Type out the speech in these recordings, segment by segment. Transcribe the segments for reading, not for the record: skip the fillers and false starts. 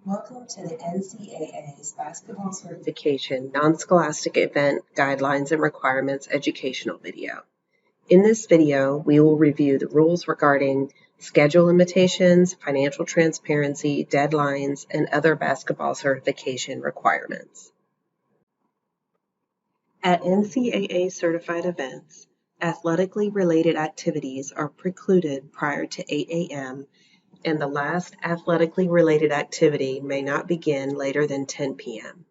Welcome to the NCAA's Basketball Certification Non-Scholastic Event Guidelines and Requirements educational video. In this video, we will review the rules regarding schedule limitations, financial transparency, deadlines, and other basketball certification requirements. At NCAA certified events, athletically related activities are precluded prior to 8 a.m. and the last athletically related activity may not begin later than 10 p.m.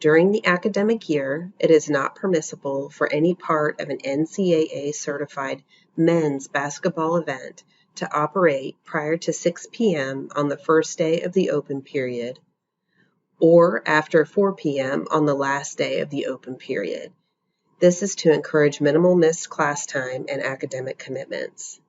During the academic year, it is not permissible for any part of an NCAA certified men's basketball event to operate prior to 6 p.m. on the first day of the open period or after 4 p.m. on the last day of the open period. This is to encourage minimal missed class time and academic commitments.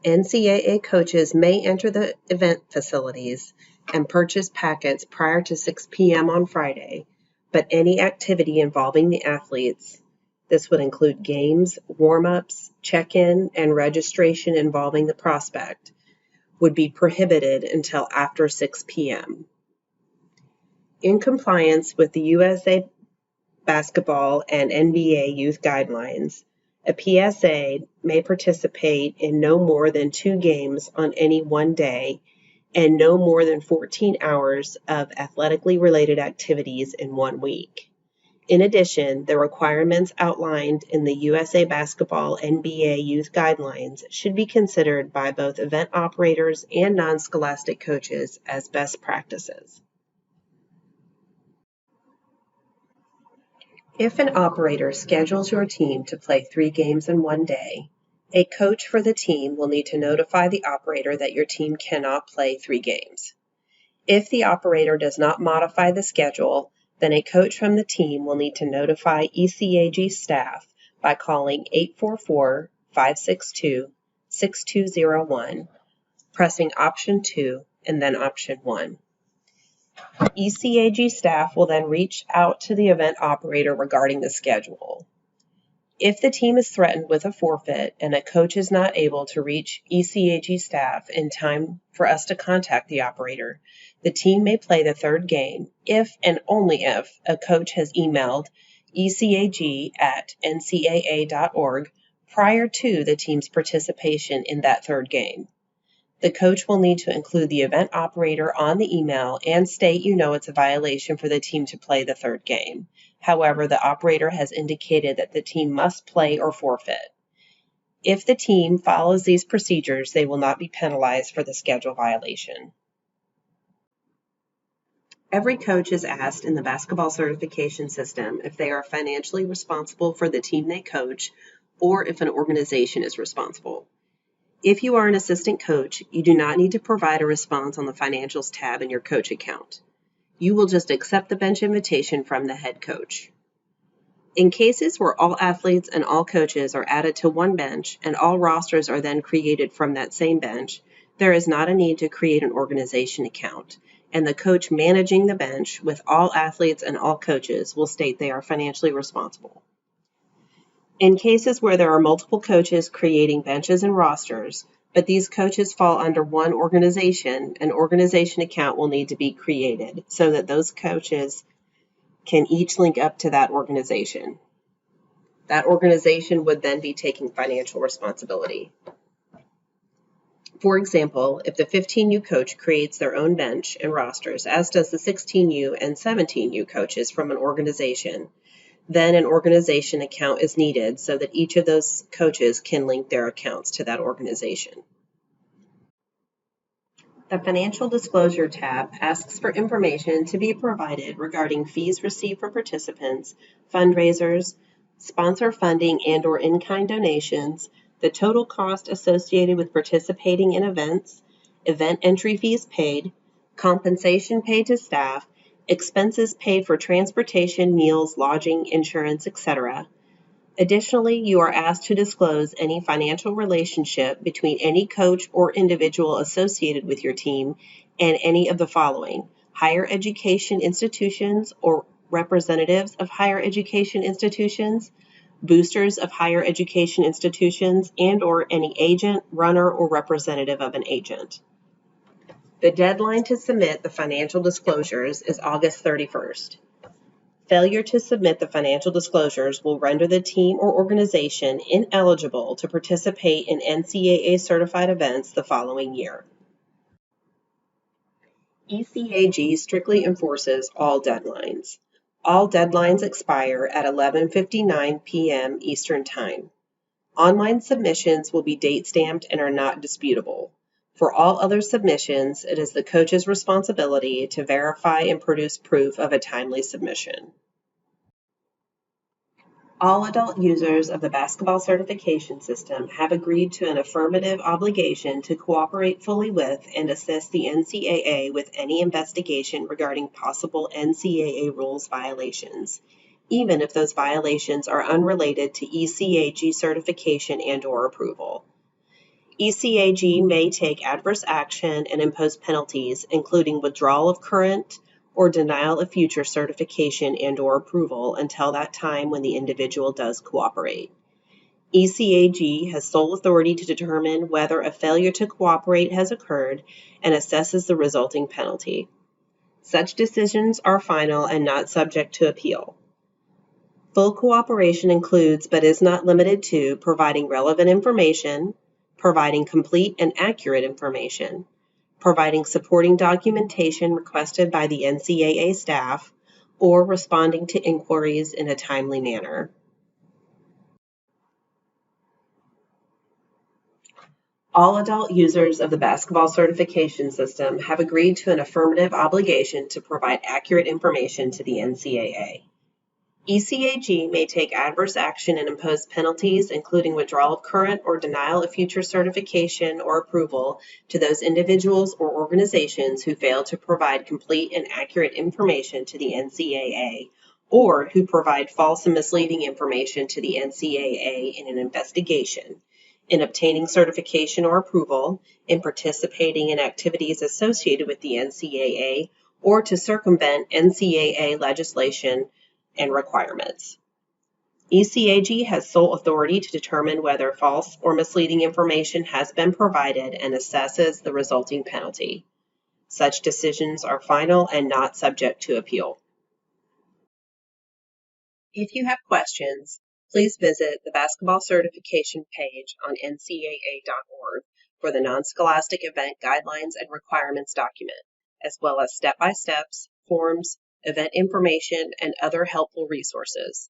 NCAA coaches may enter the event facilities and purchase packets prior to 6 p.m. on Friday, but any activity involving the athletes, this would include games, warm-ups, check-in, and registration involving the prospect, would be prohibited until after 6 p.m. In compliance with the USA Basketball and NBA Youth Guidelines, a PSA may participate in no more than 2 games on any one day and no more than 14 hours of athletically related activities in 1 week. In addition, the requirements outlined in the USA Basketball NBA Youth Guidelines should be considered by both event operators and non-scholastic coaches as best practices. If an operator schedules your team to play 3 games in 1 day, a coach for the team will need to notify the operator that your team cannot play 3 games. If the operator does not modify the schedule, then a coach from the team will need to notify ECAG staff by calling 844-562-6201, pressing option 2 and then option 1. ECAG staff will then reach out to the event operator regarding the schedule. If the team is threatened with a forfeit and a coach is not able to reach ECAG staff in time for us to contact the operator, the team may play the 3rd game if and only if a coach has emailed ecag@ncaa.org prior to the team's participation in that 3rd game. The coach will need to include the event operator on the email and state it's a violation for the team to play the 3rd game. However, the operator has indicated that the team must play or forfeit. If the team follows these procedures, they will not be penalized for the schedule violation. Every coach is asked in the basketball certification system if they are financially responsible for the team they coach or if an organization is responsible. If you are an assistant coach, you do not need to provide a response on the Financials tab in your coach account. You will just accept the bench invitation from the head coach. In cases where all athletes and all coaches are added to one bench and all rosters are then created from that same bench, there is not a need to create an organization account, and the coach managing the bench with all athletes and all coaches will state they are financially responsible. In cases where there are multiple coaches creating benches and rosters, but these coaches fall under one organization, an organization account will need to be created so that those coaches can each link up to that organization. That organization would then be taking financial responsibility. For example, if the 15U coach creates their own bench and rosters, as does the 16U and 17U coaches from an organization, then an organization account is needed so that each of those coaches can link their accounts to that organization. The Financial Disclosure tab asks for information to be provided regarding fees received for participants, fundraisers, sponsor funding and/or in-kind donations, the total cost associated with participating in events, event entry fees paid, compensation paid to staff, expenses paid for transportation, meals, lodging, insurance, etc. Additionally, you are asked to disclose any financial relationship between any coach or individual associated with your team and any of the following: higher education institutions or representatives of higher education institutions, boosters of higher education institutions, and/or any agent, runner, or representative of an agent. The deadline to submit the financial disclosures is August 31st. Failure to submit the financial disclosures will render the team or organization ineligible to participate in NCAA certified events the following year. ECAG strictly enforces all deadlines. All deadlines expire at 11:59 p.m. Eastern Time. Online submissions will be date stamped and are not disputable. For all other submissions, it is the coach's responsibility to verify and produce proof of a timely submission. All adult users of the basketball certification system have agreed to an affirmative obligation to cooperate fully with and assist the NCAA with any investigation regarding possible NCAA rules violations, even if those violations are unrelated to ECAG certification and/or approval. ECAG may take adverse action and impose penalties, including withdrawal of current or denial of future certification and/or approval until that time when the individual does cooperate. ECAG has sole authority to determine whether a failure to cooperate has occurred and assesses the resulting penalty. Such decisions are final and not subject to appeal. Full cooperation includes, but is not limited to, providing relevant information, providing complete and accurate information, providing supporting documentation requested by the NCAA staff, or responding to inquiries in a timely manner. All adult users of the basketball certification system have agreed to an affirmative obligation to provide accurate information to the NCAA. ECAG may take adverse action and impose penalties, including withdrawal of current or denial of future certification or approval to those individuals or organizations who fail to provide complete and accurate information to the NCAA, or who provide false and misleading information to the NCAA in an investigation, in obtaining certification or approval, in participating in activities associated with the NCAA, or to circumvent NCAA legislation and requirements. ECAG has sole authority to determine whether false or misleading information has been provided and assesses the resulting penalty. Such decisions are final and not subject to appeal. If you have questions, please visit the basketball certification page on ncaa.org for the non-scholastic event guidelines and requirements document, as well as step-by-steps, forms, event information, and other helpful resources.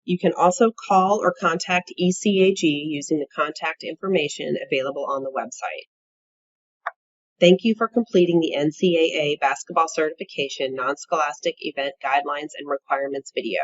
You can also call or contact ECAG using the contact information available on the website. Thank you for completing the NCAA basketball certification non-scholastic event guidelines and requirements video.